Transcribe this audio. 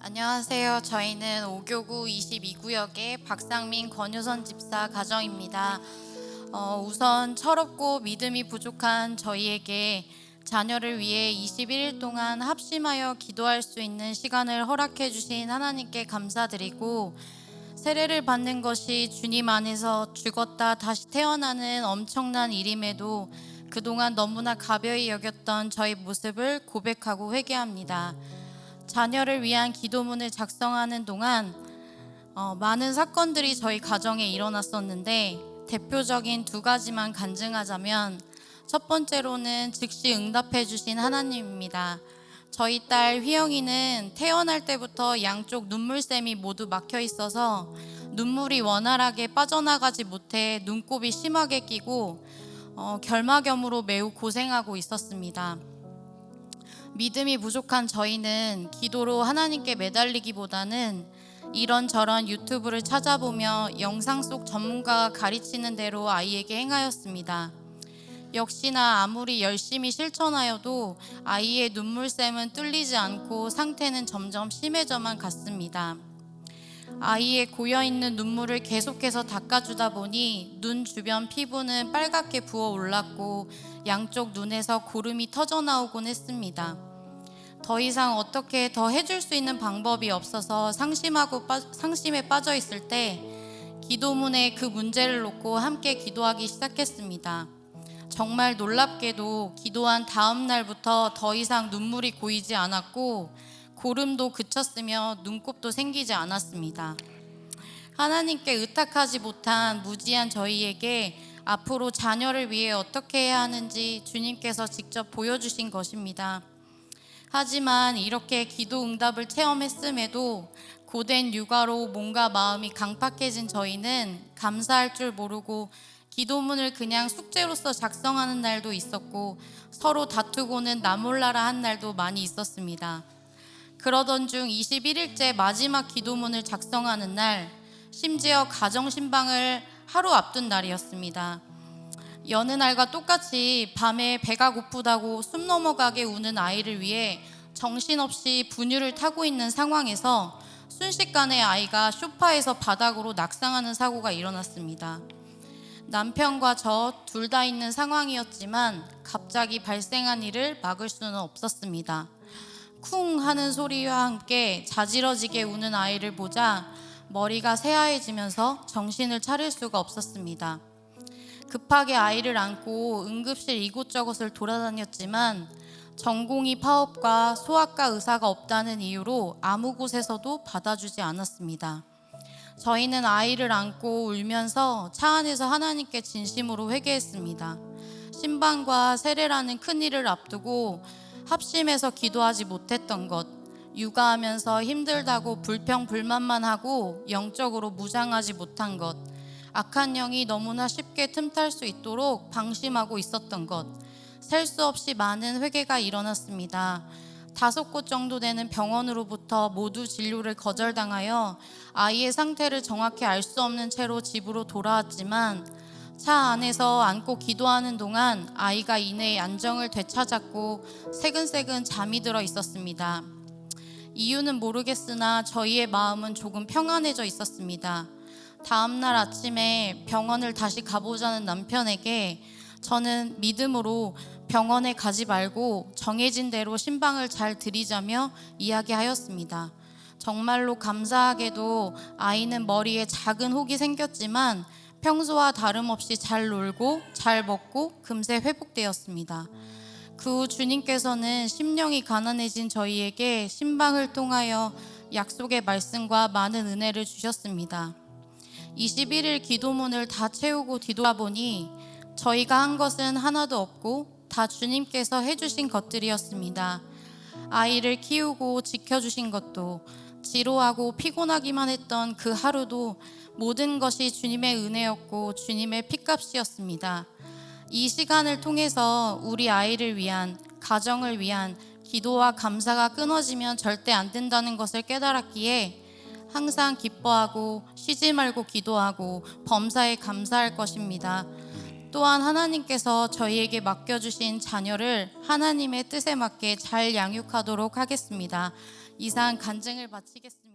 안녕하세요. 저희는 오교구 22구역의 박상민 권효선 집사 가정입니다. 우선 철없고 믿음이 부족한 저희에게 자녀를 위해 21일 동안 합심하여 기도할 수 있는 시간을 허락해 주신 하나님께 감사드리고, 세례를 받는 것이 주님 안에서 죽었다 다시 태어나는 엄청난 일임에도 그동안 너무나 가벼이 여겼던 저희 모습을 고백하고 회개합니다. 자녀를 위한 기도문을 작성하는 동안 많은 사건들이 저희 가정에 일어났었는데, 대표적인 두 가지만 간증하자면, 첫 번째로는 즉시 응답해 주신 하나님입니다. 저희 딸 휘영이는 태어날 때부터 양쪽 눈물샘이 모두 막혀 있어서 눈물이 원활하게 빠져나가지 못해 눈곱이 심하게 끼고 결막염으로 매우 고생하고 있었습니다. 믿음이 부족한 저희는 기도로 하나님께 매달리기보다는 이런저런 유튜브를 찾아보며 영상 속 전문가가 가르치는 대로 아이에게 행하였습니다. 역시나 아무리 열심히 실천하여도 아이의 눈물샘은 뚫리지 않고 상태는 점점 심해져만 갔습니다. 아이의 고여있는 눈물을 계속해서 닦아주다 보니 눈 주변 피부는 빨갛게 부어올랐고 양쪽 눈에서 고름이 터져나오곤 했습니다. 더 이상 어떻게 더 해줄 수 있는 방법이 없어서 상심에 빠져 있을 때 기도문에 그 문제를 놓고 함께 기도하기 시작했습니다. 정말 놀랍게도 기도한 다음 날부터 더 이상 눈물이 고이지 않았고 고름도 그쳤으며 눈곱도 생기지 않았습니다. 하나님께 의탁하지 못한 무지한 저희에게 앞으로 자녀를 위해 어떻게 해야 하는지 주님께서 직접 보여주신 것입니다. 하지만 이렇게 기도 응답을 체험했음에도 고된 육아로 몸과 마음이 강팍해진 저희는 감사할 줄 모르고 기도문을 그냥 숙제로서 작성하는 날도 있었고, 서로 다투고는 나 몰라라 한 날도 많이 있었습니다. 그러던 중 21일째 마지막 기도문을 작성하는 날, 심지어 가정신방을 하루 앞둔 날이었습니다. 여느 날과 똑같이 밤에 배가 고프다고 숨 넘어가게 우는 아이를 위해 정신없이 분유를 타고 있는 상황에서 순식간에 아이가 소파에서 바닥으로 낙상하는 사고가 일어났습니다. 남편과 저 둘 다 있는 상황이었지만 갑자기 발생한 일을 막을 수는 없었습니다. 쿵 하는 소리와 함께 자지러지게 우는 아이를 보자 머리가 새하얘지면서 정신을 차릴 수가 없었습니다. 급하게 아이를 안고 응급실 이곳저곳을 돌아다녔지만 전공의 파업과 소아과 의사가 없다는 이유로 아무 곳에서도 받아주지 않았습니다. 저희는 아이를 안고 울면서 차 안에서 하나님께 진심으로 회개했습니다. 신방과 세례라는 큰 일을 앞두고 합심해서 기도하지 못했던 것, 육아하면서 힘들다고 불평불만만 하고 영적으로 무장하지 못한 것, 악한 영이 너무나 쉽게 틈탈 수 있도록 방심하고 있었던 것, 셀 수 없이 많은 회개가 일어났습니다. 5곳 정도 되는 병원으로부터 모두 진료를 거절당하여 아이의 상태를 정확히 알 수 없는 채로 집으로 돌아왔지만, 차 안에서 안고 기도하는 동안 아이가 이내 안정을 되찾았고 새근새근 잠이 들어 있었습니다. 이유는 모르겠으나 저희의 마음은 조금 평안해져 있었습니다. 다음날 아침에 병원을 다시 가보자는 남편에게 저는 믿음으로 병원에 가지 말고 정해진 대로 신방을 잘 드리자며 이야기하였습니다. 정말로 감사하게도 아이는 머리에 작은 혹이 생겼지만 평소와 다름없이 잘 놀고 잘 먹고 금세 회복되었습니다. 그 후 주님께서는 심령이 가난해진 저희에게 신방을 통하여 약속의 말씀과 많은 은혜를 주셨습니다. 21일 기도문을 다 채우고 뒤돌아보니 저희가 한 것은 하나도 없고 다 주님께서 해주신 것들이었습니다. 아이를 키우고 지켜주신 것도, 지루하고 피곤하기만 했던 그 하루도 모든 것이 주님의 은혜였고 주님의 핏값이었습니다. 이 시간을 통해서 우리 아이를 위한, 가정을 위한 기도와 감사가 끊어지면 절대 안 된다는 것을 깨달았기에 항상 기뻐하고 쉬지 말고 기도하고 범사에 감사할 것입니다. 또한 하나님께서 저희에게 맡겨주신 자녀를 하나님의 뜻에 맞게 잘 양육하도록 하겠습니다. 이상 간증을 마치겠습니다.